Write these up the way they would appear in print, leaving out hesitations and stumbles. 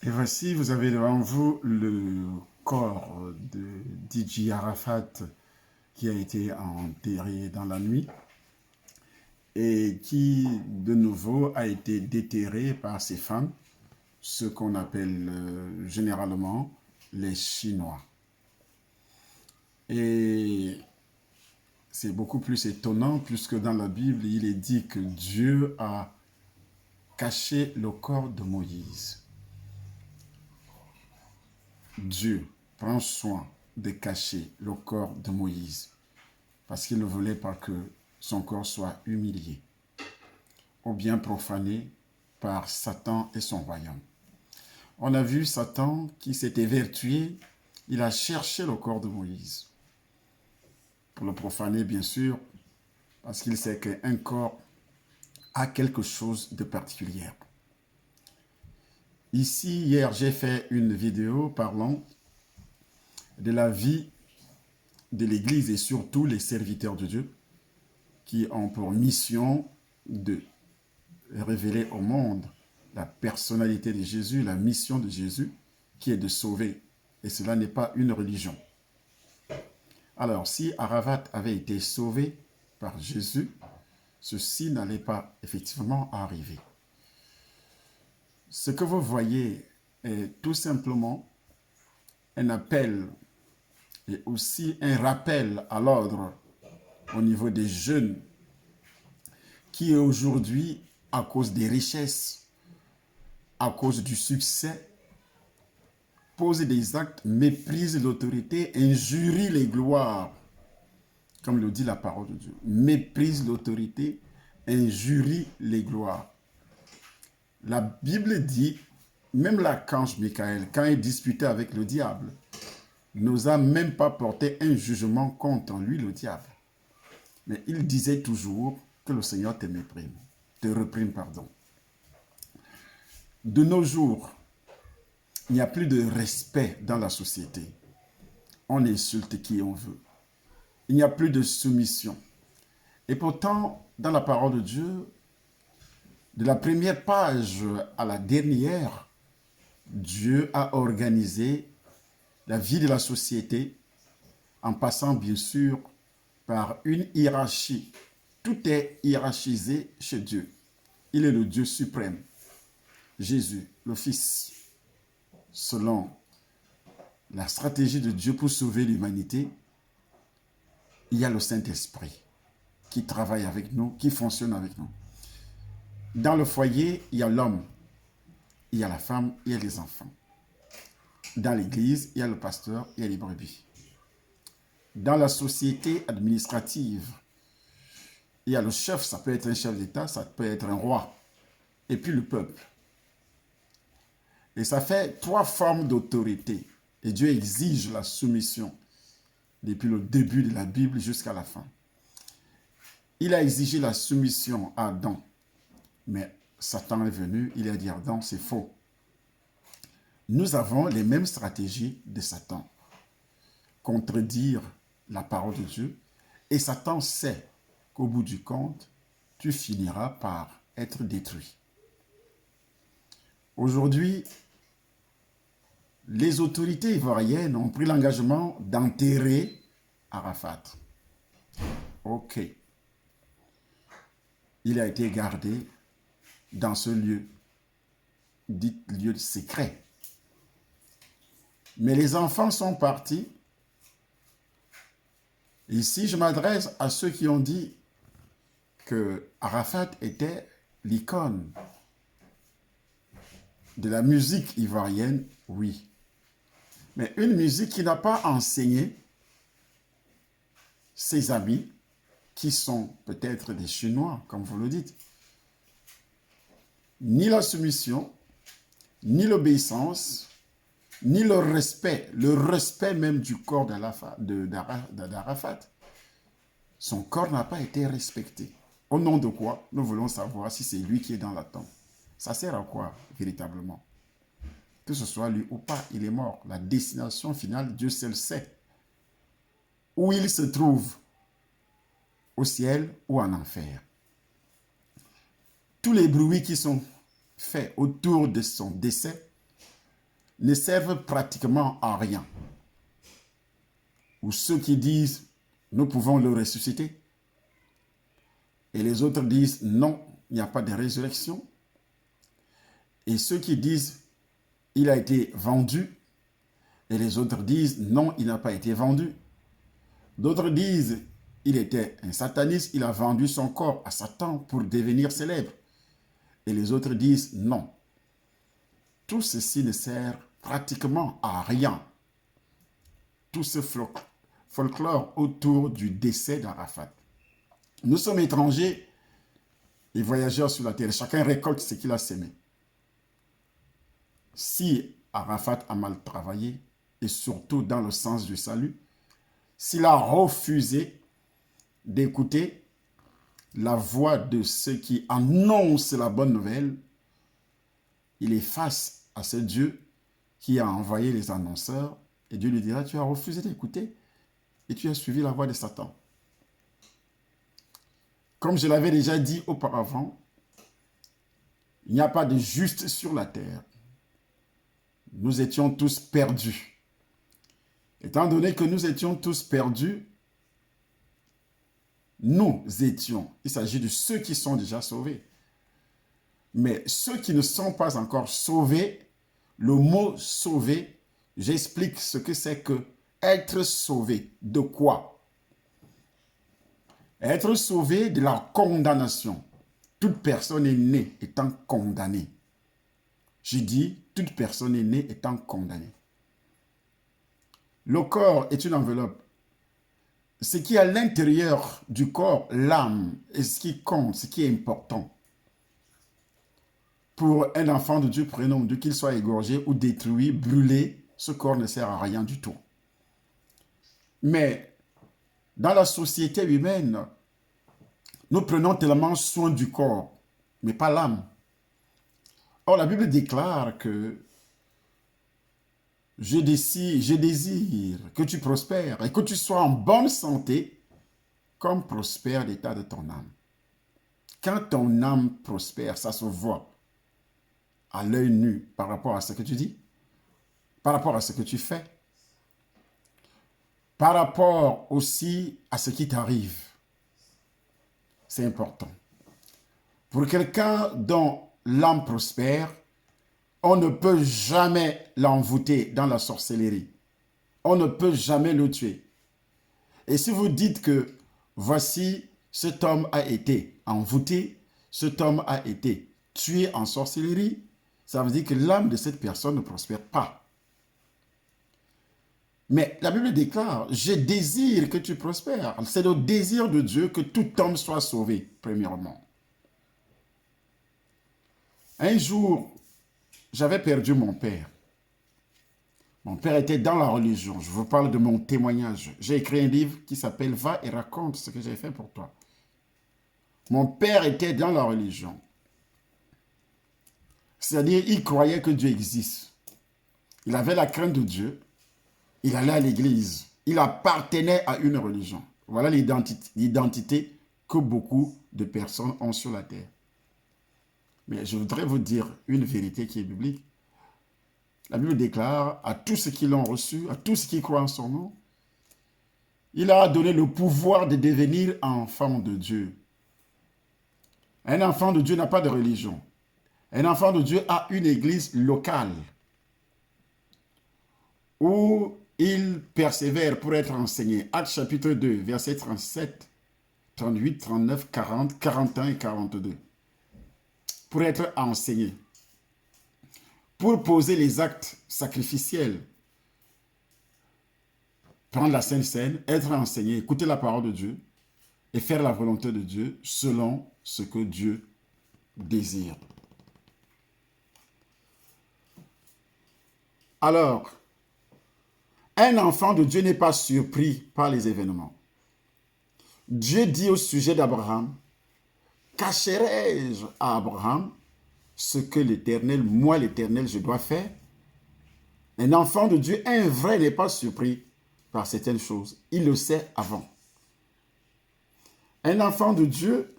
Et voici, vous avez devant vous le corps de DJ Arafat qui a été enterré dans la nuit et qui, de nouveau, a été déterré par ses femmes, ce qu'on appelle généralement les Chinois. Et c'est beaucoup plus étonnant puisque dans la Bible, il est dit que Dieu a caché le corps de Moïse. Dieu prend soin de cacher le corps de Moïse parce qu'il ne voulait pas que son corps soit humilié ou bien profané par Satan et son royaume. On a vu Satan qui s'est évertué, il a cherché le corps de Moïse pour le profaner bien sûr parce qu'il sait qu'un corps a quelque chose de particulier. Ici, hier, j'ai fait une vidéo parlant de la vie de l'Église et surtout les serviteurs de Dieu qui ont pour mission de révéler au monde la personnalité de Jésus, la mission de Jésus qui est de sauver. Et cela n'est pas une religion. Alors, si Arafat avait été sauvé par Jésus, ceci n'allait pas effectivement arriver. Ce que vous voyez est tout simplement un appel et aussi un rappel à l'ordre au niveau des jeunes qui aujourd'hui, à cause des richesses, à cause du succès, posent des actes, méprisent l'autorité, injurient les gloires, comme le dit la parole de Dieu. Méprisent l'autorité, injurient les gloires. La Bible dit, même l'archange Michael, quand il disputait avec le diable, n'osa même pas porter un jugement contre lui, le diable. Mais il disait toujours que le Seigneur te reprime, pardon. De nos jours, il n'y a plus de respect dans la société. On insulte qui on veut. Il n'y a plus de soumission. Et pourtant, dans la parole de Dieu, de la première page à la dernière, Dieu a organisé la vie de la société en passant bien sûr par une hiérarchie. Tout est hiérarchisé chez Dieu. Il est le Dieu suprême. Jésus, le Fils, selon la stratégie de Dieu pour sauver l'humanité, il y a le Saint-Esprit qui travaille avec nous, qui fonctionne avec nous. Dans le foyer, il y a l'homme, il y a la femme, il y a les enfants. Dans l'église, il y a le pasteur, il y a les brebis. Dans la société administrative, il y a le chef, ça peut être un chef d'État, ça peut être un roi, et puis le peuple. Et ça fait 3 formes d'autorité. Et Dieu exige la soumission depuis le début de la Bible jusqu'à la fin. Il a exigé la soumission à Adam. Mais Satan est venu, il a dit à Adam, c'est faux. Nous avons les mêmes stratégies de Satan. Contredire la parole de Dieu. Et Satan sait qu'au bout du compte, tu finiras par être détruit. Aujourd'hui, les autorités ivoiriennes ont pris l'engagement d'enterrer Arafat. Ok. Il a été gardé dans ce lieu, dit lieu secret. Mais les enfants sont partis. Ici, je m'adresse à ceux qui ont dit que Arafat était l'icône de la musique ivoirienne, oui. Mais une musique qui n'a pas enseigné ses amis, qui sont peut-être des Chinois, comme vous le dites, ni la soumission, ni l'obéissance, ni le respect même du corps d'Arafat. Son corps n'a pas été respecté. Au nom de quoi? Nous voulons savoir si c'est lui qui est dans la tombe. Ça sert à quoi, véritablement? Que ce soit lui ou pas, il est mort. La destination finale, Dieu seul sait. Où il se trouve, au ciel ou en enfer. Tous les bruits qui sont faits autour de son décès ne servent pratiquement à rien. Ou ceux qui disent, nous pouvons le ressusciter. Et les autres disent, non, il n'y a pas de résurrection. Et ceux qui disent, il a été vendu. Et les autres disent, non, il n'a pas été vendu. D'autres disent, il était un sataniste, il a vendu son corps à Satan pour devenir célèbre. Et les autres disent, non. Tout ceci ne sert pratiquement à rien. Tout ce folklore autour du décès d'Arafat. Nous sommes étrangers et voyageurs sur la terre. Chacun récolte ce qu'il a semé. Si Arafat a mal travaillé, et surtout dans le sens du salut, s'il a refusé d'écouter la voix de ceux qui annoncent la bonne nouvelle, il est face à ce Dieu qui a envoyé les annonceurs et Dieu lui dira, tu as refusé d'écouter et tu as suivi la voix de Satan. Comme je l'avais déjà dit auparavant, il n'y a pas de juste sur la terre. Nous étions tous perdus. Étant donné que nous étions tous perdus, il s'agit de ceux qui sont déjà sauvés. Mais ceux qui ne sont pas encore sauvés, le mot sauvé, j'explique ce que c'est que être sauvé. De quoi? Être sauvé de la condamnation. Toute personne est née étant condamnée. Je dis, toute personne est née étant condamnée. Le corps est une enveloppe. Ce qui est à l'intérieur du corps, l'âme, est ce qui compte, ce qui est important. Pour un enfant de Dieu, prénom de Dieu, qu'il soit égorgé ou détruit, brûlé, ce corps ne sert à rien du tout. Mais dans la société humaine, nous prenons tellement soin du corps, mais pas l'âme. Or, la Bible déclare que je désire que tu prospères et que tu sois en bonne santé comme prospère l'état de ton âme. Quand ton âme prospère, ça se voit à l'œil nu par rapport à ce que tu dis, par rapport à ce que tu fais, par rapport aussi à ce qui t'arrive. C'est important. Pour quelqu'un dont l'âme prospère, on ne peut jamais l'envoûter dans la sorcellerie. On ne peut jamais le tuer. Et si vous dites que voici, cet homme a été envoûté, cet homme a été tué en sorcellerie, ça veut dire que l'âme de cette personne ne prospère pas. Mais la Bible déclare, je désire que tu prospères. C'est le désir de Dieu que tout homme soit sauvé, premièrement. Un jour, j'avais perdu mon père. Mon père était dans la religion. Je vous parle de mon témoignage. J'ai écrit un livre qui s'appelle « Va et raconte ce que j'ai fait pour toi ». Mon père était dans la religion. C'est-à-dire, il croyait que Dieu existe. Il avait la crainte de Dieu. Il allait à l'église. Il appartenait à une religion. Voilà l'identité que beaucoup de personnes ont sur la terre. Mais je voudrais vous dire une vérité qui est biblique. La Bible déclare à tous ceux qui l'ont reçu, à tous ceux qui croient en son nom, il a donné le pouvoir de devenir enfant de Dieu. Un enfant de Dieu n'a pas de religion. Un enfant de Dieu a une église locale où il persévère pour être enseigné. Actes chapitre 2, versets 37, 38, 39, 40, 41 et 42. Pour être enseigné. Pour poser les actes sacrificiels. Prendre la Sainte Seine, être enseigné, écouter la parole de Dieu et faire la volonté de Dieu selon ce que Dieu désire. Alors, un enfant de Dieu n'est pas surpris par les événements. Dieu dit au sujet d'Abraham, « Cacherai-je à Abraham ce que l'Éternel, moi l'Éternel, je dois faire ?» Un enfant de Dieu, un vrai, n'est pas surpris par certaines choses. Il le sait avant. Un enfant de Dieu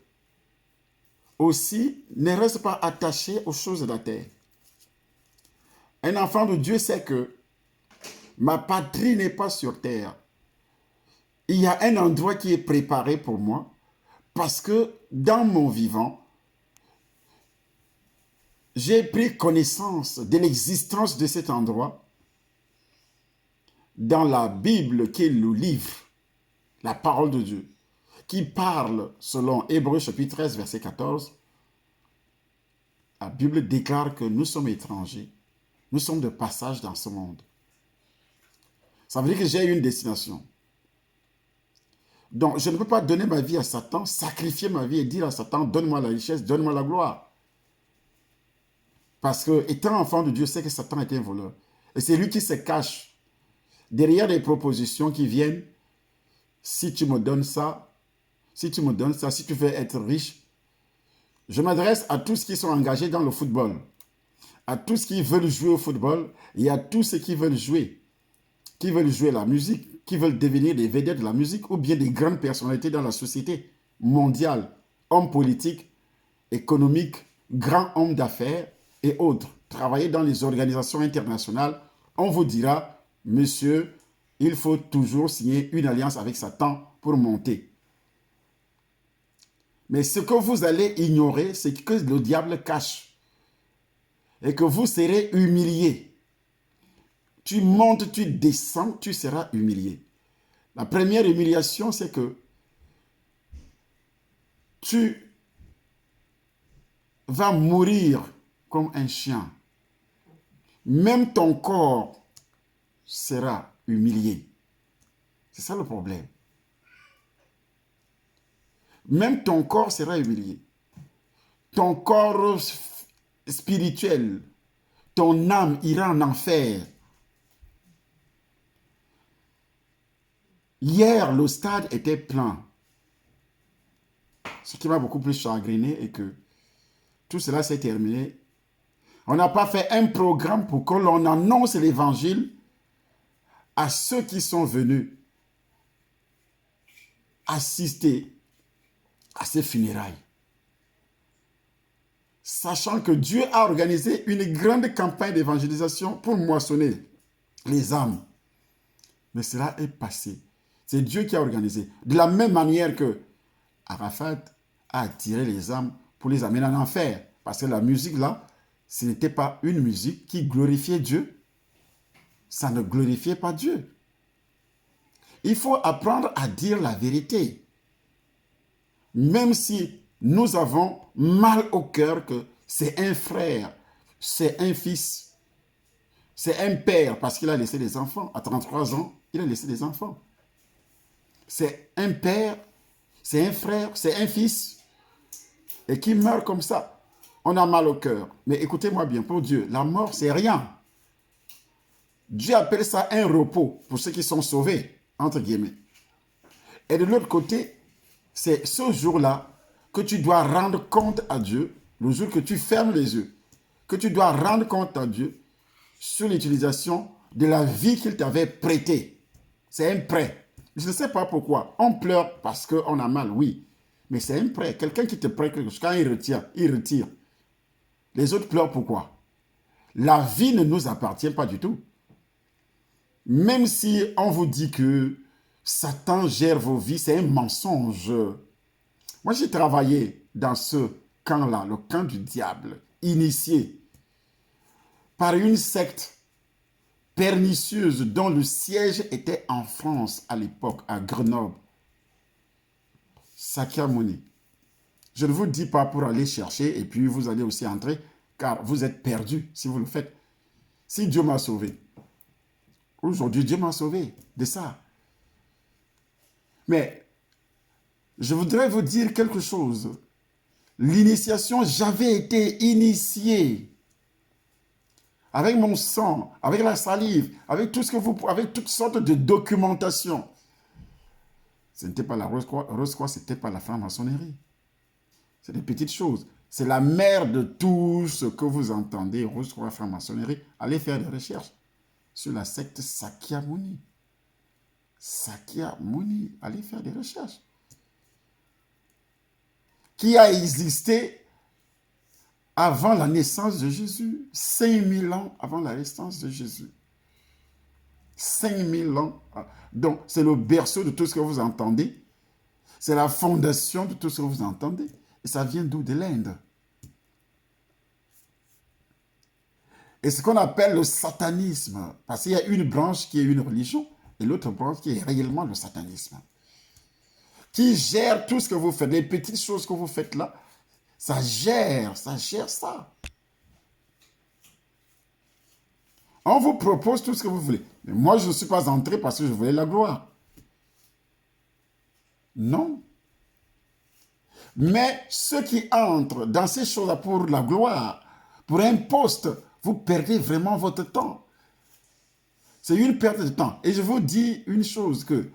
aussi ne reste pas attaché aux choses de la terre. Un enfant de Dieu sait que ma patrie n'est pas sur terre. Il y a un endroit qui est préparé pour moi parce que dans mon vivant, j'ai pris connaissance de l'existence de cet endroit dans la Bible qui est le livre, la parole de Dieu, qui parle selon Hébreux chapitre 13, verset 14. La Bible déclare que nous sommes étrangers, nous sommes de passage dans ce monde. Ça veut dire que j'ai une destination. Donc, je ne peux pas donner ma vie à Satan, sacrifier ma vie et dire à Satan, donne-moi la richesse, donne-moi la gloire. Parce que, étant enfant de Dieu, c'est que Satan est un voleur. Et c'est lui qui se cache derrière les propositions qui viennent. Si tu me donnes ça, si tu me donnes ça, si tu veux être riche. Je m'adresse à tous qui sont engagés dans le football, à tous qui veulent jouer au football et à tous ceux qui veulent jouer la musique, qui veulent devenir des vedettes de la musique ou bien des grandes personnalités dans la société mondiale, hommes politiques, économiques, grands hommes d'affaires et autres. Travailler dans les organisations internationales, on vous dira, monsieur, il faut toujours signer une alliance avec Satan pour monter. Mais ce que vous allez ignorer, c'est que le diable cache et que vous serez humilié. Tu montes, tu descends, tu seras humilié. La première humiliation, c'est que tu vas mourir comme un chien. Même ton corps sera humilié. C'est ça le problème. Même ton corps sera humilié. Ton corps spirituel, ton âme ira en enfer. Hier, le stade était plein. Ce qui m'a beaucoup plus chagriné est que tout cela s'est terminé. On n'a pas fait un programme pour que l'on annonce l'évangile à ceux qui sont venus assister à ces funérailles. Sachant que Dieu a organisé une grande campagne d'évangélisation pour moissonner les âmes. Mais cela est passé. C'est Dieu qui a organisé. De la même manière que Arafat a attiré les âmes pour les amener en enfer. Parce que la musique là, ce n'était pas une musique qui glorifiait Dieu. Ça ne glorifiait pas Dieu. Il faut apprendre à dire la vérité. Même si nous avons mal au cœur que c'est un frère, c'est un fils, c'est un père parce qu'il a laissé des enfants. À 33 ans, il a laissé des enfants. C'est un père, c'est un frère, c'est un fils et qui meurt comme ça. On a mal au cœur. Mais écoutez-moi bien, pour Dieu, la mort, c'est rien. Dieu appelle ça un repos pour ceux qui sont sauvés, entre guillemets. Et de l'autre côté, c'est ce jour-là que tu dois rendre compte à Dieu, le jour que tu fermes les yeux, que tu dois rendre compte à Dieu sur l'utilisation de la vie qu'il t'avait prêtée. C'est un prêt. Je ne sais pas pourquoi. On pleure parce qu'on a mal, oui. Mais c'est un prêt. Quelqu'un qui te prête quelque chose, quand il retire, il retire. Les autres pleurent pourquoi? La vie ne nous appartient pas du tout. Même si on vous dit que Satan gère vos vies, c'est un mensonge. Moi, j'ai travaillé dans ce camp-là, le camp du diable, initié par une secte pernicieuse dont le siège était en France à l'époque, à Grenoble. Sakyamuni. Je ne vous dis pas pour aller chercher et puis vous allez aussi entrer, car vous êtes perdus si vous le faites. Si Dieu m'a sauvé, aujourd'hui Dieu m'a sauvé de ça. Mais je voudrais vous dire quelque chose. L'initiation, j'avais été initié avec mon sang, avec la salive, avec tout ce que vous, avec toutes sortes de documentation. Ce n'était pas la Rose-Croix, ce n'était pas la franc-maçonnerie. C'est des petites choses. C'est la mère de tout ce que vous entendez, Rose-Croix, franc-maçonnerie. Allez faire des recherches sur la secte Sakyamuni. Sakyamuni, allez faire des recherches. Qui a existé avant la naissance de Jésus. 5000 ans avant la naissance de Jésus. 5000 ans. Donc, c'est le berceau de tout ce que vous entendez. C'est la fondation de tout ce que vous entendez. Et ça vient d'où? De l'Inde. Et ce qu'on appelle le satanisme. Parce qu'il y a une branche qui est une religion et l'autre branche qui est réellement le satanisme. Qui gère tout ce que vous faites. Les petites choses que vous faites là, ça gère ça. On vous propose tout ce que vous voulez. Mais moi, je ne suis pas entré parce que je voulais la gloire. Non. Mais ceux qui entrent dans ces choses-là pour la gloire, pour un poste, vous perdez vraiment votre temps. C'est une perte de temps. Et je vous dis une chose, que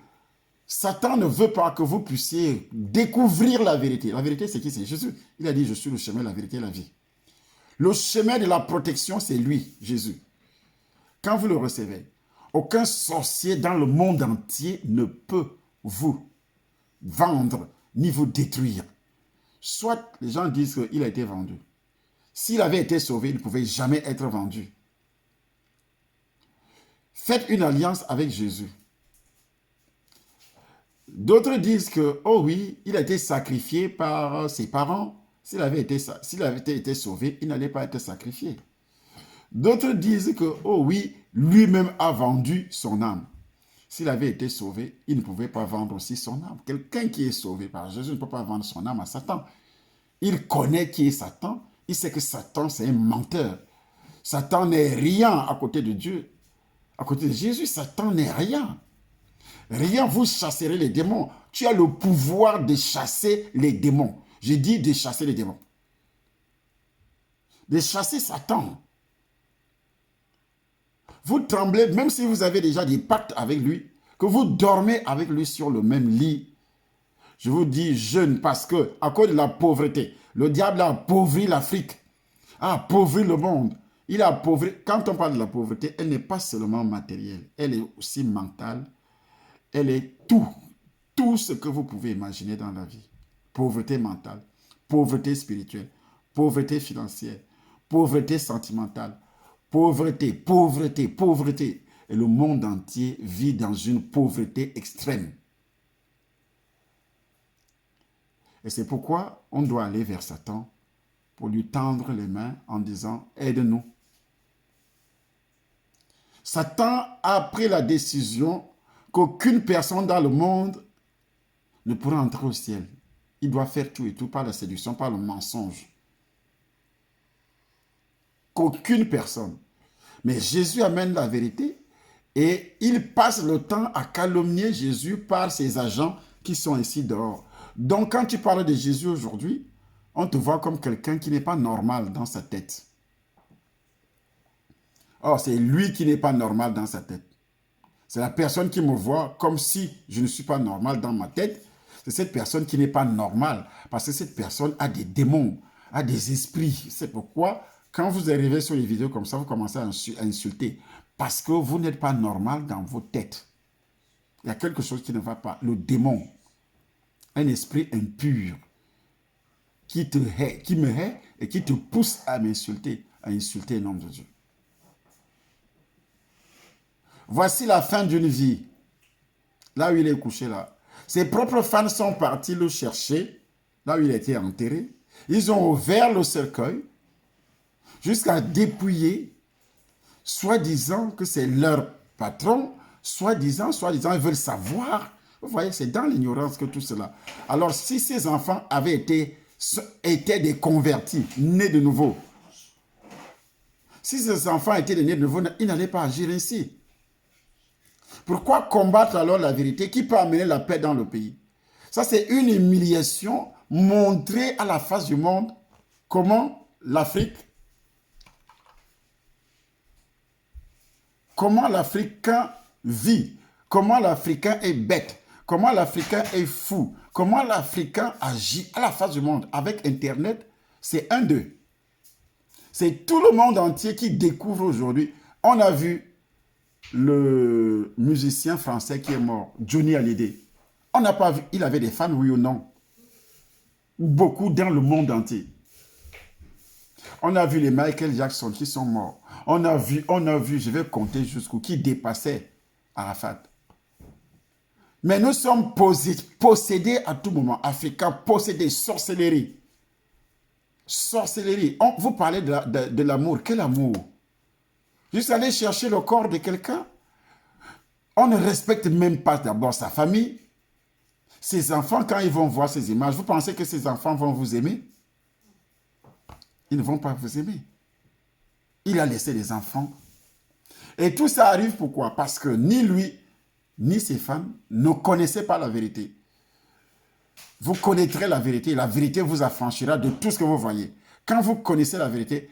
Satan ne veut pas que vous puissiez découvrir la vérité. La vérité, c'est qui? C'est Jésus. Il a dit, je suis le chemin, la vérité et la vie. Le chemin de la protection, c'est lui, Jésus. Quand vous le recevez, aucun sorcier dans le monde entier ne peut vous vendre ni vous détruire. Soit les gens disent qu'il a été vendu. S'il avait été sauvé, il ne pouvait jamais être vendu. Faites une alliance avec Jésus. D'autres disent que, oh oui, il a été sacrifié par ses parents. S'il avait été sauvé, il n'allait pas être sacrifié. D'autres disent que, oh oui, lui-même a vendu son âme. S'il avait été sauvé, il ne pouvait pas vendre aussi son âme. Quelqu'un qui est sauvé par Jésus ne peut pas vendre son âme à Satan. Il connaît qui est Satan. Il sait que Satan, c'est un menteur. Satan n'est rien à côté de Dieu. À côté de Jésus, Satan n'est rien. Rien, vous chasserez les démons. Tu as le pouvoir de chasser les démons. J'ai dit de chasser les démons. De chasser Satan. Vous tremblez, même si vous avez déjà des pactes avec lui, que vous dormez avec lui sur le même lit. Je vous dis jeûne parce que, à cause de la pauvreté, le diable a appauvri l'Afrique, a appauvri le monde. Il a appauvri. Quand on parle de la pauvreté, elle n'est pas seulement matérielle, elle est aussi mentale. Elle est tout ce que vous pouvez imaginer dans la vie. Pauvreté mentale, pauvreté spirituelle, pauvreté financière, pauvreté sentimentale, pauvreté. Et le monde entier vit dans une pauvreté extrême. Et c'est pourquoi on doit aller vers Satan pour lui tendre les mains en disant « Aide-nous ». Satan a pris la décision qu'aucune personne dans le monde ne pourra entrer au ciel. Il doit faire tout et tout par la séduction, par le mensonge. Qu'aucune personne. Mais Jésus amène la vérité et il passe le temps à calomnier Jésus par ses agents qui sont ici dehors. Donc quand tu parles de Jésus aujourd'hui, on te voit comme quelqu'un qui n'est pas normal dans sa tête. Or, c'est lui qui n'est pas normal dans sa tête. C'est la personne qui me voit comme si je ne suis pas normal dans ma tête. C'est cette personne qui n'est pas normale. Parce que cette personne a des démons, a des esprits. C'est pourquoi, quand vous arrivez sur les vidéos comme ça, vous commencez à insulter. Parce que vous n'êtes pas normal dans vos têtes. Il y a quelque chose qui ne va pas. Le démon, un esprit impur, qui me hait et qui te pousse à m'insulter, à insulter le nom de Dieu. Voici la fin d'une vie. Là où il est couché là. Ses propres fans sont partis le chercher. Là où il a été enterré. Ils ont ouvert le cercueil. Jusqu'à dépouiller. Soi-disant que c'est leur patron. Soi-disant, ils veulent savoir. Vous voyez, c'est dans l'ignorance que tout cela. Alors, si ces enfants avaient étaient des convertis, nés de nouveau. Si ces enfants étaient nés de nouveau, ils n'allaient pas agir ainsi. Pourquoi combattre alors la vérité qui peut amener la paix dans le pays? Ça, c'est une humiliation montrée à la face du monde comment l'Africain vit, comment l'Africain est bête, comment l'Africain est fou, comment l'Africain agit à la face du monde. Avec Internet, c'est un d'eux. C'est tout le monde entier qui découvre aujourd'hui. On a vu le musicien français qui est mort, Johnny Hallyday. On n'a pas vu, il avait des fans, oui ou non? Beaucoup dans le monde entier. On a vu les Michael Jackson qui sont morts. On a vu, je vais compter jusqu'où, qui dépassaient Arafat. Mais nous sommes possédés à tout moment. Africains, possédés, sorcellerie. Sorcellerie. Vous parlez de l'amour. Quel amour? Juste aller chercher le corps de quelqu'un. On ne respecte même pas d'abord sa famille. Ses enfants, quand ils vont voir ces images, vous pensez que ces enfants vont vous aimer? Ils ne vont pas vous aimer. Il a laissé les enfants. Et tout ça arrive pourquoi? Parce que ni lui, ni ses femmes ne connaissaient pas la vérité. Vous connaîtrez la vérité vous affranchira de tout ce que vous voyez. Quand vous connaissez la vérité,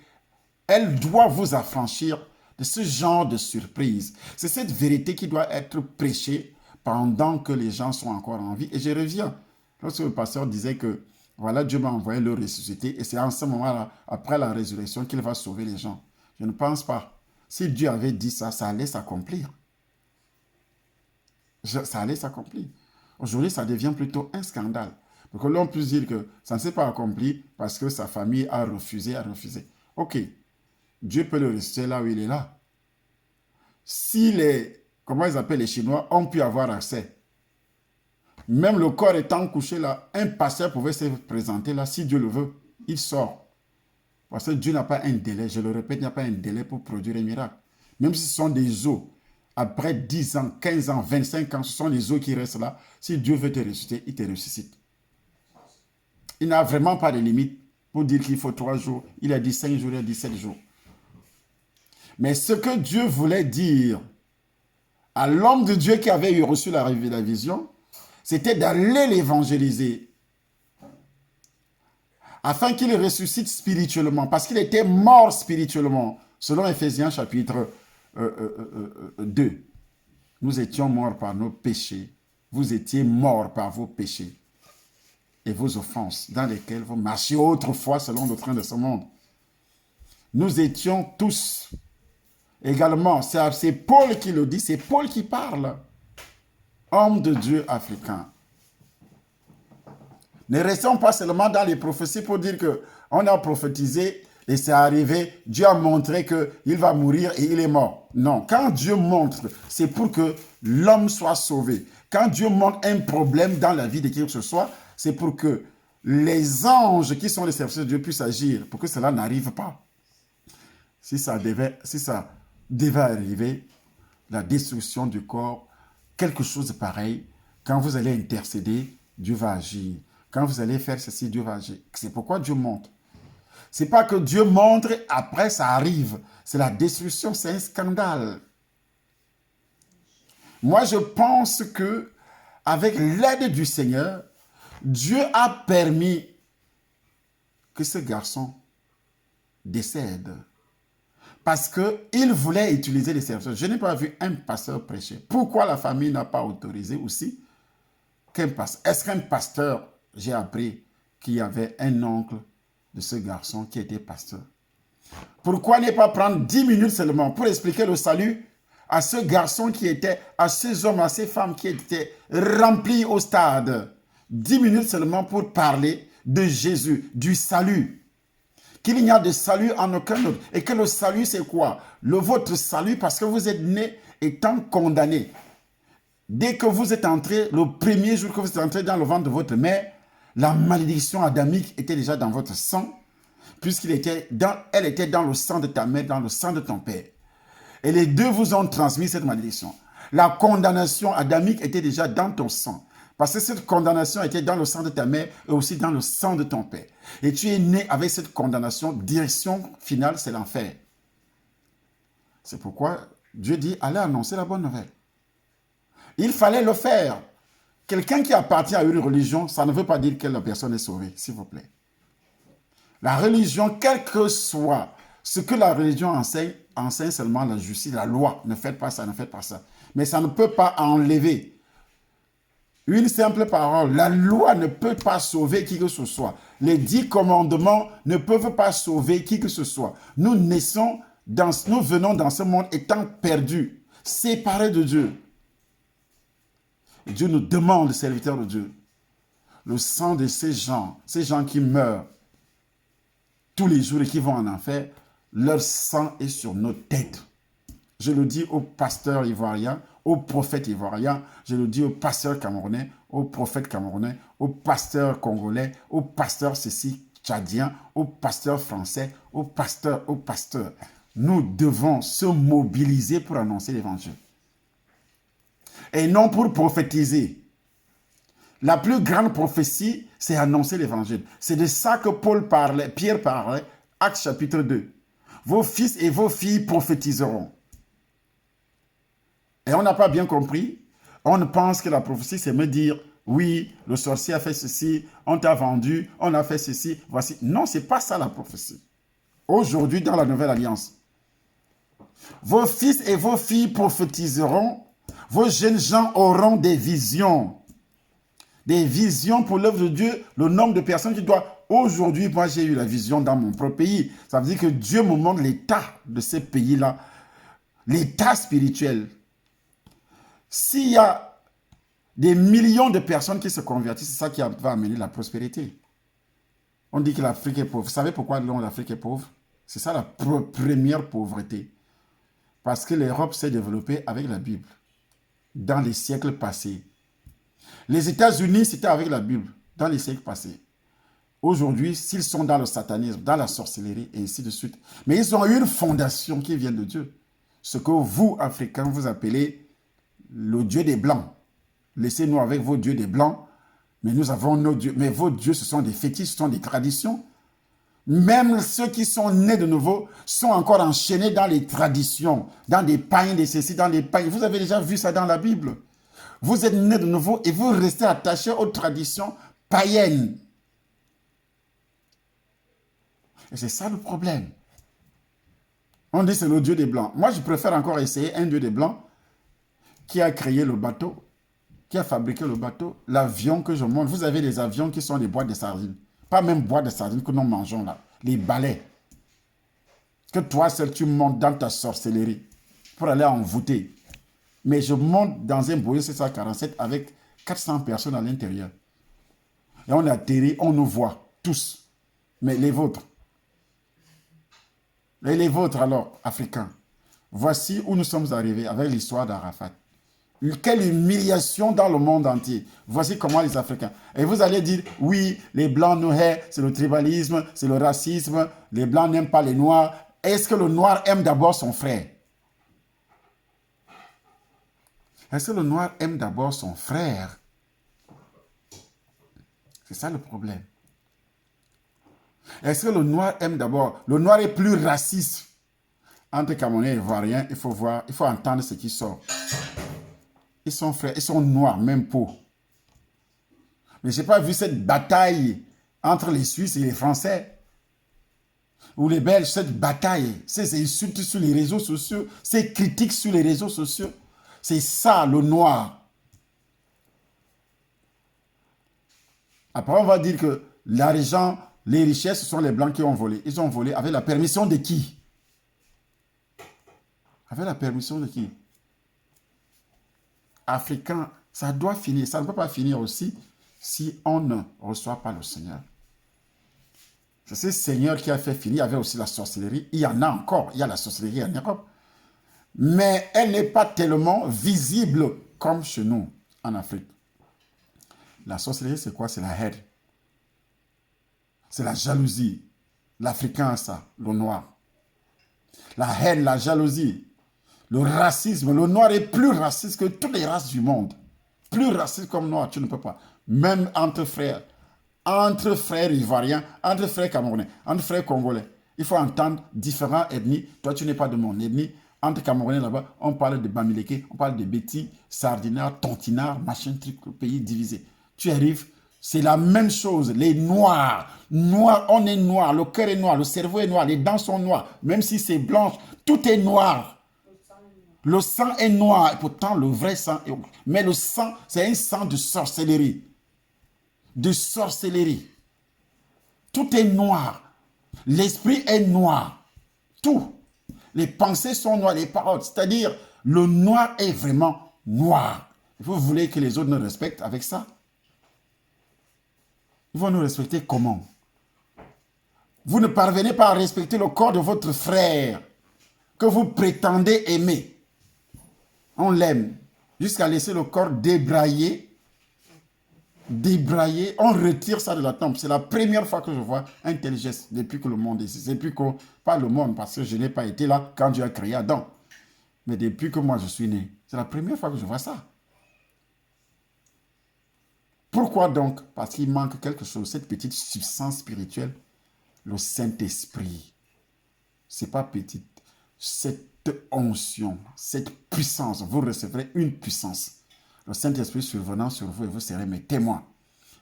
elle doit vous affranchir de ce genre de surprise. C'est cette vérité qui doit être prêchée pendant que les gens sont encore en vie. Et je reviens, lorsque le pasteur disait que, voilà, Dieu m'a envoyé le ressusciter, et c'est en ce moment-là, après la résurrection, qu'il va sauver les gens. Je ne pense pas. Si Dieu avait dit ça, ça allait s'accomplir. Ça allait s'accomplir. Aujourd'hui, ça devient plutôt un scandale. Parce que l'on peut dire que ça ne s'est pas accompli parce que sa famille a refusé, Ok, Dieu peut le ressusciter là où il est là. Si comment ils appellent les Chinois, ont pu avoir accès, même le corps étant couché là, un pasteur pouvait se présenter là, si Dieu le veut, il sort. Parce que Dieu n'a pas un délai, je le répète, il n'y a pas un délai pour produire un miracle. Même si ce sont des os, après 10 ans, 15 ans, 25 ans, ce sont les os qui restent là. Si Dieu veut te ressusciter, il te ressuscite. Il n'a vraiment pas de limite pour dire qu'il faut 3 jours. Il a dit 5 jours, il a dit 7 jours. Mais ce que Dieu voulait dire à l'homme de Dieu qui avait reçu la vision, c'était d'aller l'évangéliser afin qu'il ressuscite spirituellement, parce qu'il était mort spirituellement, selon Éphésiens chapitre 2. Nous étions morts par nos péchés, vous étiez morts par vos péchés et vos offenses, dans lesquelles vous marchiez autrefois selon le train de ce monde. Nous étions tous également, c'est Paul qui le dit, c'est Paul qui parle, homme de Dieu africain. Ne restons pas seulement dans les prophéties pour dire qu'on a prophétisé et c'est arrivé, Dieu a montré qu'il va mourir et il est mort. Non, quand Dieu montre, c'est pour que l'homme soit sauvé. Quand Dieu montre un problème dans la vie de qui que ce soit, c'est pour que les anges qui sont les serviteurs de Dieu puissent agir, pour que cela n'arrive pas. Si ça devait arriver, la destruction du corps, quelque chose de pareil, quand vous allez intercéder, Dieu va agir. Quand vous allez faire ceci, Dieu va agir. C'est pourquoi Dieu montre. Ce n'est pas que Dieu montre, après ça arrive. C'est la destruction, c'est un scandale. Moi, je pense que avec l'aide du Seigneur, Dieu a permis que ce garçon décède. Parce qu'il voulait utiliser les serviteurs. Je n'ai pas vu un pasteur prêcher. Pourquoi la famille n'a pas autorisé aussi qu'un pasteur? Est-ce qu'un pasteur, j'ai appris qu'il y avait un oncle de ce garçon qui était pasteur. Pourquoi ne pas prendre 10 minutes seulement pour expliquer le salut à ce garçon qui était, à ces hommes, à ces femmes qui étaient remplis au stade? 10 minutes seulement pour parler de Jésus, du salut. Qu'il n'y a de salut en aucun autre. Et que le salut, c'est quoi? Votre salut, parce que vous êtes né étant condamné. Dès que vous êtes entré, le premier jour que vous êtes entré dans le ventre de votre mère, la malédiction adamique était déjà dans votre sang, puisqu'elle était dans le sang de ta mère, dans le sang de ton père. Et les deux vous ont transmis cette malédiction. La condamnation adamique était déjà dans ton sang. Parce que cette condamnation était dans le sang de ta mère et aussi dans le sang de ton père. Et tu es né avec cette condamnation. Direction finale, c'est l'enfer. C'est pourquoi Dieu dit, allez annoncer la bonne nouvelle. Il fallait le faire. Quelqu'un qui appartient à une religion, ça ne veut pas dire que la personne est sauvée, s'il vous plaît. La religion, quel que soit ce que la religion enseigne seulement la justice, la loi. Ne faites pas ça, ne faites pas ça. Mais ça ne peut pas enlever une simple parole. La loi ne peut pas sauver qui que ce soit. Les 10 commandements ne peuvent pas sauver qui que ce soit. Nous venons dans ce monde étant perdus, séparés de Dieu. Et Dieu nous demande, serviteurs de Dieu, le sang de ces gens qui meurent, tous les jours et qui vont en enfer, leur sang est sur nos têtes. Je le dis aux pasteurs ivoiriens, aux prophètes ivoiriens, je le dis aux pasteurs camerounais, aux prophètes camerounais, aux pasteurs congolais, aux pasteurs ceci, tchadiens, aux pasteurs français, aux pasteurs. Nous devons se mobiliser pour annoncer l'évangile. Et non pour prophétiser. La plus grande prophétie, c'est annoncer l'évangile. C'est de ça que Pierre parlait, Actes chapitre 2. Vos fils et vos filles prophétiseront. Et on n'a pas bien compris. On pense que la prophétie, c'est me dire, oui, le sorcier a fait ceci, on t'a vendu, on a fait ceci, voici. Non, ce n'est pas ça la prophétie. Aujourd'hui, dans la Nouvelle Alliance, vos fils et vos filles prophétiseront, vos jeunes gens auront des visions. Des visions pour l'œuvre de Dieu, le nombre de personnes qui doivent... Aujourd'hui, moi, j'ai eu la vision dans mon propre pays. Ça veut dire que Dieu me montre l'état de ces pays-là, l'état spirituel. S'il y a des millions de personnes qui se convertissent, c'est ça qui va amener la prospérité. On dit que l'Afrique est pauvre. Vous savez pourquoi l'Afrique est pauvre? C'est ça la première pauvreté. Parce que l'Europe s'est développée avec la Bible dans les siècles passés. Les États-Unis, c'était avec la Bible dans les siècles passés. Aujourd'hui, s'ils sont dans le satanisme, dans la sorcellerie et ainsi de suite, mais ils ont eu une fondation qui vient de Dieu. Ce que vous, Africains, vous appelez le Dieu des Blancs. Laissez-nous avec vos dieux des Blancs, mais nous avons nos dieux. Mais vos dieux, ce sont des fétiches, ce sont des traditions. Même ceux qui sont nés de nouveau sont encore enchaînés dans les traditions, dans des païens, des ceci, dans les païens. Vous avez déjà vu ça dans la Bible. Vous êtes nés de nouveau et vous restez attachés aux traditions païennes. Et c'est ça le problème. On dit c'est le Dieu des Blancs. Moi, je préfère encore essayer un Dieu des Blancs qui a créé le bateau, qui a fabriqué le bateau, l'avion que je monte. Vous avez des avions qui sont des boîtes de sardines. Pas même boîtes de sardines que nous mangeons là. Les balais. Que toi seul tu montes dans ta sorcellerie pour aller envoûter. Mais je monte dans un Boeing 747 avec 400 personnes à l'intérieur. Et on atterrit, on nous voit tous. Mais les vôtres. Et les vôtres alors, Africains. Voici où nous sommes arrivés avec l'histoire d'Arafat. Quelle humiliation dans le monde entier. Voici comment les Africains. Et vous allez dire, oui, les Blancs nous haïssent, c'est le tribalisme, c'est le racisme, les Blancs n'aiment pas les Noirs. Est-ce que le Noir aime d'abord son frère? Est-ce que le Noir aime d'abord son frère? C'est ça le problème. Est-ce que le Noir aime d'abord... Le Noir est plus raciste. Entre Camerounais et Ivoiriens, il faut voir, il faut entendre ce qui sort. Ils sont frères, ils sont noirs, même peau. Mais je n'ai pas vu cette bataille entre les Suisses et les Français. Ou les Belges, cette bataille, ces insultes sur les réseaux sociaux, ces critiques sur les réseaux sociaux. C'est ça, le noir. Après, on va dire que l'argent, les richesses, ce sont les Blancs qui ont volé. Ils ont volé avec la permission de qui? Avec la permission de qui? Africain, ça doit finir. Ça ne peut pas finir aussi si on ne reçoit pas le Seigneur. C'est ce Seigneur qui a fait finir. Il y avait aussi la sorcellerie. Il y en a encore. Il y a la sorcellerie en Europe. Mais elle n'est pas tellement visible comme chez nous, en Afrique. La sorcellerie, c'est quoi? C'est la haine. C'est la jalousie. L'Africain a ça, le noir. La haine, la jalousie. Le racisme, le noir est plus raciste que toutes les races du monde. Plus raciste comme noir, tu ne peux pas. Même entre frères ivoiriens, entre frères camerounais, entre frères congolais. Il faut entendre différentes ethnies. Toi, tu n'es pas de mon ethnie. Entre Camerounais là-bas, on parle de Bamileke, on parle de Betty, Sardinard, Tontinard, machin, truc, pays divisé. Tu arrives, c'est la même chose. Les noirs, on est noir, le cœur est noir, le cerveau est noir, les dents sont noires. Même si c'est blanche, tout est noir. Le sang est noir, et pourtant le vrai sang est... Mais le sang, c'est un sang de sorcellerie. De sorcellerie. Tout est noir. L'esprit est noir. Tout. Les pensées sont noires, les paroles. C'est-à-dire, le noir est vraiment noir. Vous voulez que les autres nous respectent avec ça? Ils vont nous respecter comment? Vous ne parvenez pas à respecter le corps de votre frère que vous prétendez aimer. On l'aime jusqu'à laisser le corps débrailler, on retire ça de la tombe. C'est la première fois que je vois un tel geste depuis que le monde existe. Depuis que, pas le monde, parce que je n'ai pas été là quand Dieu a créé Adam. Mais depuis que moi je suis né, c'est la première fois que je vois ça. Pourquoi donc? Parce qu'il manque quelque chose, cette petite substance spirituelle, le Saint-Esprit. C'est pas petite. Cette onction, cette puissance, vous recevrez une puissance. Le Saint-Esprit survenant sur vous et vous serez mes témoins.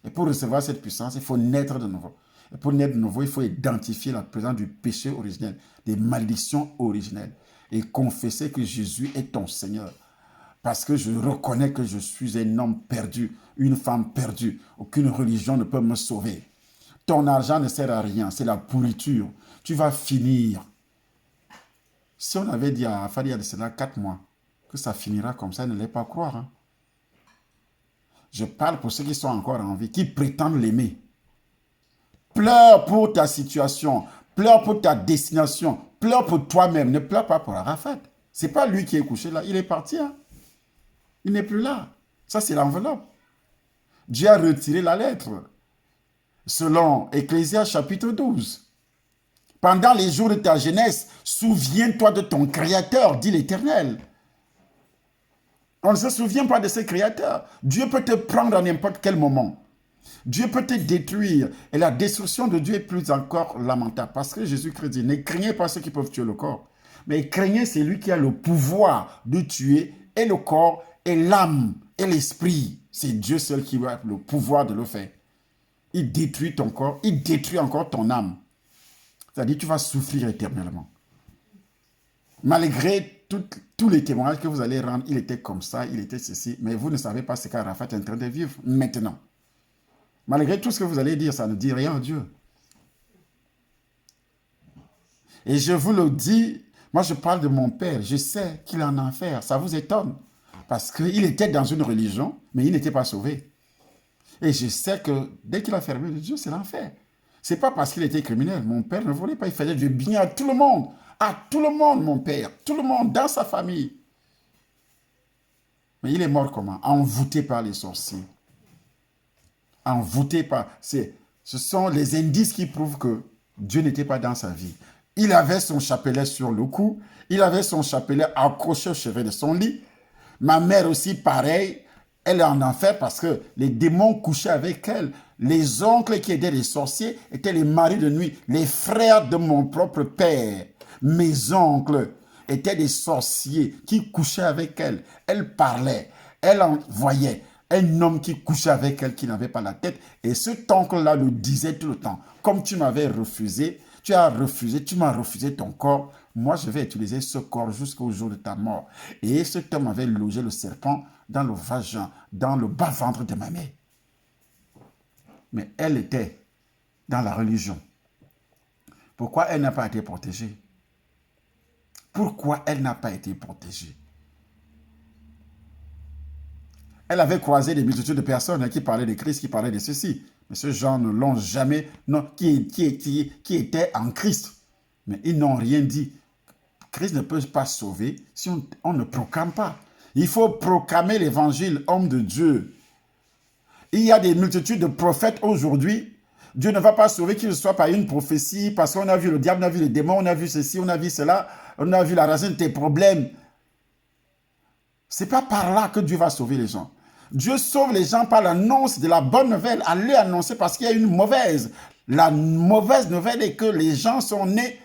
Et pour recevoir cette puissance, il faut naître de nouveau. Et pour naître de nouveau, il faut identifier la présence du péché originel, des malédictions originelles et confesser que Jésus est ton Seigneur. Parce que je reconnais que je suis un homme perdu, une femme perdue. Aucune religion ne peut me sauver. Ton argent ne sert à rien, c'est la pourriture. Tu vas finir. Si on avait dit à Fadi de cela 4 mois, que ça finira comme ça, ne l'est pas croire. Hein. Je parle pour ceux qui sont encore en vie, qui prétendent l'aimer. Pleure pour ta situation, pleure pour ta destination, pleure pour toi-même, ne pleure pas pour Arafat. Ce n'est pas lui qui est couché là, il est parti. Hein. Il n'est plus là. Ça, c'est l'enveloppe. Dieu a retiré la lettre. Selon Ecclésiaste chapitre 12. Pendant les jours de ta jeunesse, souviens-toi de ton Créateur, dit l'Éternel. On ne se souvient pas de ce Créateur. Dieu peut te prendre à n'importe quel moment. Dieu peut te détruire. Et la destruction de Dieu est plus encore lamentable. Parce que Jésus-Christ dit, ne craignez pas ceux qui peuvent tuer le corps. Mais craignez celui qui a le pouvoir de tuer et le corps et l'âme et l'esprit. C'est Dieu seul qui a le pouvoir de le faire. Il détruit ton corps, il détruit encore ton âme. C'est-à-dire que tu vas souffrir éternellement. Malgré tous les témoignages que vous allez rendre, il était comme ça, il était ceci, mais vous ne savez pas ce qu'Arafat est en train de vivre maintenant. Malgré tout ce que vous allez dire, ça ne dit rien à Dieu. Et je vous le dis, moi je parle de mon père, je sais qu'il est en enfer, ça vous étonne. Parce qu'il était dans une religion, mais il n'était pas sauvé. Et je sais que dès qu'il a fermé les yeux, c'est l'enfer. Ce n'est pas parce qu'il était criminel. Mon père ne voulait pas, il faisait du bien à tout le monde. À tout le monde, mon père. Tout le monde, dans sa famille. Mais il est mort comment? Envoûté par les sorciers. Envoûté par... Ce sont les indices qui prouvent que Dieu n'était pas dans sa vie. Il avait son chapelet sur le cou. Il avait son chapelet accroché au chevet de son lit. Ma mère aussi, pareil. Elle est en enfer parce que les démons couchaient avec elle. Les oncles qui étaient les sorciers étaient les maris de nuit. Les frères de mon propre père, mes oncles, étaient des sorciers qui couchaient avec elle. Elle parlait, elle en voyait un homme qui couchait avec elle qui n'avait pas la tête. Et cet oncle-là le disait tout le temps. Comme tu m'avais refusé, tu m'as refusé ton corps. Moi, je vais utiliser ce corps jusqu'au jour de ta mort. Et cet homme avait logé le serpent dans le vagin, dans le bas-ventre de ma mère. Mais elle était dans la religion. Pourquoi elle n'a pas été protégée? Pourquoi elle n'a pas été protégée? Elle avait croisé des multitudes de personnes qui parlaient de Christ, qui parlaient de ceci. Mais ces gens ne l'ont jamais, non, qui étaient en Christ. Mais ils n'ont rien dit. Christ ne peut pas sauver si on ne proclame pas. Il faut proclamer l'évangile, homme de Dieu. Il y a des multitudes de prophètes aujourd'hui. Dieu ne va pas sauver qu'il ne soit par une prophétie, parce qu'on a vu le diable, on a vu les démons, on a vu ceci, on a vu cela, on a vu la racine de tes problèmes. Ce n'est pas par là que Dieu va sauver les gens. Dieu sauve les gens par l'annonce de la bonne nouvelle. Allez annoncer parce qu'il y a une mauvaise. La mauvaise nouvelle est que les gens sont nés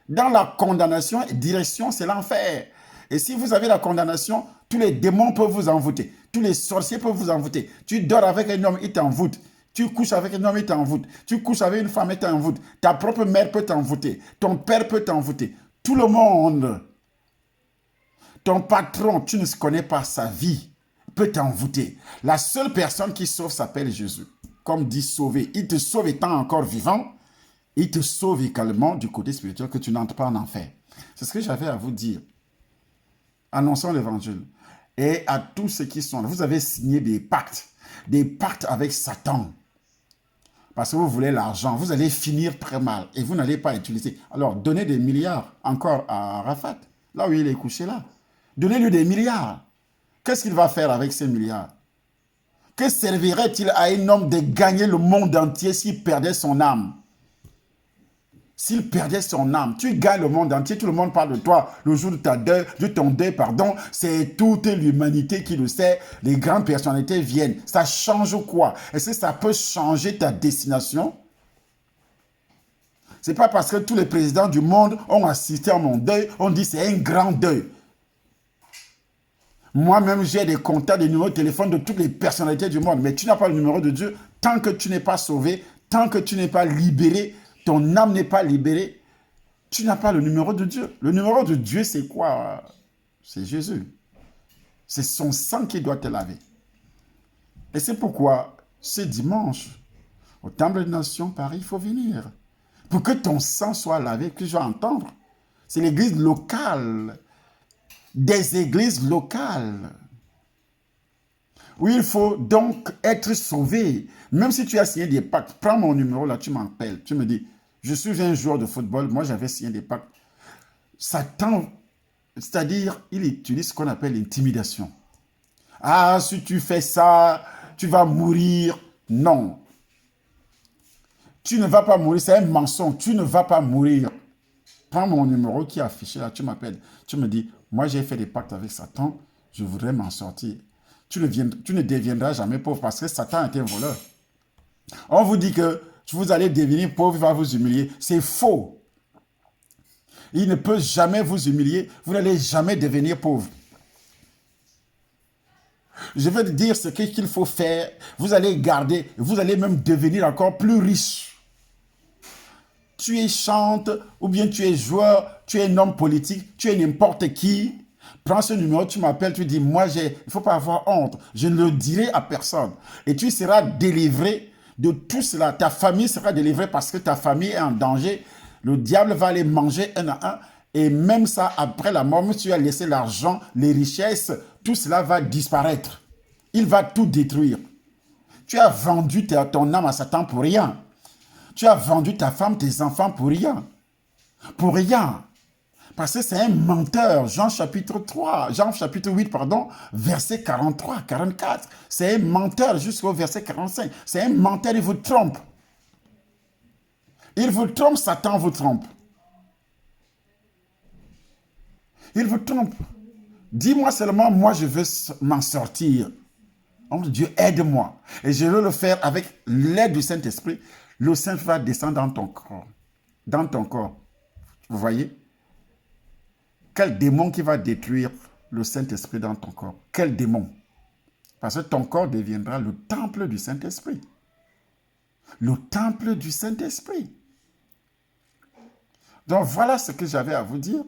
dans la condamnation et direction, c'est l'enfer. Et si vous avez la condamnation, tous les démons peuvent vous envoûter. Tous les sorciers peuvent vous envoûter. Tu dors avec un homme, il t'envoûte. Tu couches avec un homme, il t'envoûte. Tu couches avec une femme, il t'envoûte. Ta propre mère peut t'envoûter. Ton père peut t'envoûter. Tout le monde. Ton patron, tu ne connais pas sa vie, peut t'envoûter. La seule personne qui sauve s'appelle Jésus. Comme dit sauver. Il te sauve étant encore vivant. Il te sauve également du côté spirituel que tu n'entres pas en enfer. C'est ce que j'avais à vous dire. Annonçons l'évangile. Et à tous ceux qui sont là, vous avez signé des pactes avec Satan. parce que vous voulez l'argent, vous allez finir très mal et vous n'allez pas utiliser. Alors, donnez des milliards encore à Arafat, là où il est couché là. Donnez-lui des milliards. Qu'est-ce qu'il va faire avec ces milliards? Que servirait-il à un homme de gagner le monde entier s'il perdait son âme? S'il perdait son âme, tu gagnes le monde entier, tout le monde parle de toi. Le jour de ton deuil, pardon, c'est toute l'humanité qui le sait. Les grandes personnalités viennent. Ça change quoi? Est-ce que ça peut changer ta destination? C'est pas parce que tous les présidents du monde ont assisté à mon deuil, on dit c'est un grand deuil. Moi-même, j'ai des contacts, des numéros de téléphone de toutes les personnalités du monde. Mais tu n'as pas le numéro de Dieu tant que tu n'es pas sauvé, tant que tu n'es pas libéré, ton âme n'est pas libérée, tu n'as pas le numéro de Dieu. Le numéro de Dieu, c'est quoi? C'est Jésus. C'est son sang qui doit te laver. Et c'est pourquoi, ce dimanche, au Temple des Nations, Paris, il faut venir. Pour que ton sang soit lavé, que je vais entendre. C'est l'église locale. Des églises locales. Oui, il faut donc être sauvé. Même si tu as signé des pactes, prends mon numéro là, tu m'appelles. Tu me dis, je suis un joueur de football, moi j'avais signé des pactes. Satan, c'est-à-dire, il utilise ce qu'on appelle l'intimidation. Ah, si tu fais ça, tu vas mourir. Non. Tu ne vas pas mourir, c'est un mensonge. Tu ne vas pas mourir. Prends mon numéro qui est affiché là, tu m'appelles. Tu me dis, moi j'ai fait des pactes avec Satan, je voudrais m'en sortir. Tu ne deviendras jamais pauvre parce que Satan est un voleur. On vous dit que vous allez devenir pauvre, il va vous humilier. C'est faux. Il ne peut jamais vous humilier. Vous n'allez jamais devenir pauvre. Je vais te dire ce qu'il faut faire. Vous allez garder, vous allez même devenir encore plus riche. Tu es chante, ou bien tu es joueur, tu es un homme politique, tu es n'importe qui. Prends ce numéro, tu m'appelles, tu dis, moi, il ne faut pas avoir honte. Je ne le dirai à personne. Et tu seras délivré de tout cela. Ta famille sera délivrée parce que ta famille est en danger. Le diable va aller manger un à un. Et même ça, après la mort, même si tu as laissé l'argent, les richesses, tout cela va disparaître. Il va tout détruire. Tu as vendu ton âme à Satan pour rien. Tu as vendu ta femme, tes enfants pour rien. Pour rien. Parce que c'est un menteur. Jean chapitre 8, pardon, verset 43, 44. C'est un menteur jusqu'au verset 45. C'est un menteur, il vous trompe. Il vous trompe, Satan vous trompe. Il vous trompe. Dis-moi seulement, moi je veux m'en sortir. Oh Dieu, aide-moi. Et je veux le faire avec l'aide du Saint-Esprit. Le Saint va descendre dans ton corps. Dans ton corps. Vous voyez? Quel démon qui va détruire le Saint-Esprit dans ton corps? Quel démon? Parce que ton corps deviendra le temple du Saint-Esprit. Le temple du Saint-Esprit. Donc voilà ce que j'avais à vous dire.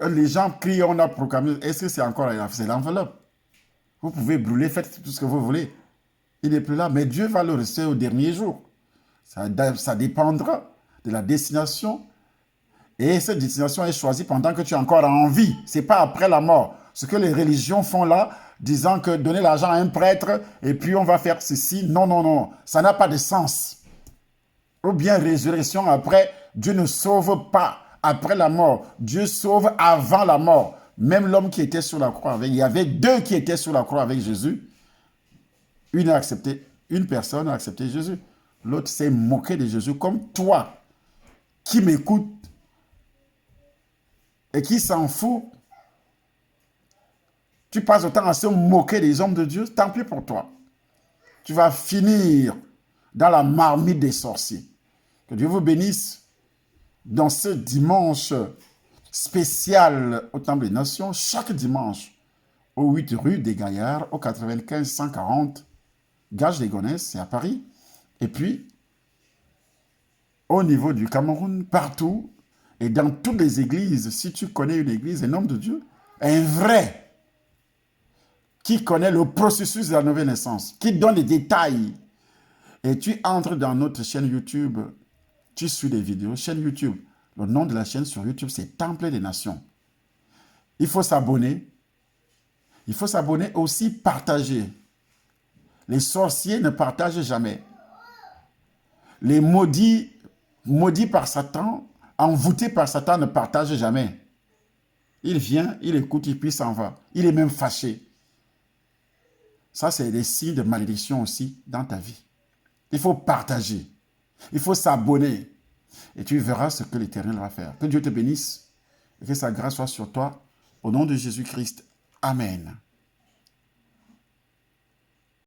Les gens crient, on a proclamé. Est-ce que c'est encore là? C'est l'enveloppe. Vous pouvez brûler, faites tout ce que vous voulez. Il n'est plus là, mais Dieu va le rester au dernier jour. Ça dépendra de la destination. Et cette destination est choisie pendant que tu es encore en vie. Ce n'est pas après la mort. Ce que les religions font là, disant que donner l'argent à un prêtre et puis on va faire ceci. Non, non, non. Ça n'a pas de sens. Ou bien résurrection après, Dieu ne sauve pas après la mort. Dieu sauve avant la mort. Même l'homme qui était sur la croix avec, il y avait deux qui étaient sur la croix avec Jésus. Une personne a accepté Jésus. L'autre s'est moqué de Jésus comme toi qui m'écoutes et qui s'en fout. Tu passes autant à se moquer des hommes de Dieu, tant pis pour toi. Tu vas finir dans la marmite des sorciers. Que Dieu vous bénisse dans ce dimanche spécial au Temple des Nations, chaque dimanche, au 8 rue des Gaillards, au 95 140, Gage des Gonesse, c'est à Paris. Et puis, au niveau du Cameroun, partout, et dans toutes les églises, si tu connais une église, un homme de Dieu, un vrai, qui connaît le processus de la nouvelle naissance, qui donne les détails, et tu entres dans notre chaîne YouTube, tu suis les vidéos, chaîne YouTube. Le nom de la chaîne sur YouTube, c'est Temple des Nations. Il faut s'abonner. Il faut s'abonner aussi, partager. Les sorciers ne partagent jamais. Les maudits par Satan, envoûtés par Satan, ne partagent jamais. Il vient, il écoute, et puis s'en va. Il est même fâché. Ça, c'est des signes de malédiction aussi dans ta vie. Il faut partager. Il faut s'abonner. Et tu verras ce que l'Éternel va faire. Que Dieu te bénisse et que sa grâce soit sur toi. Au nom de Jésus-Christ. Amen.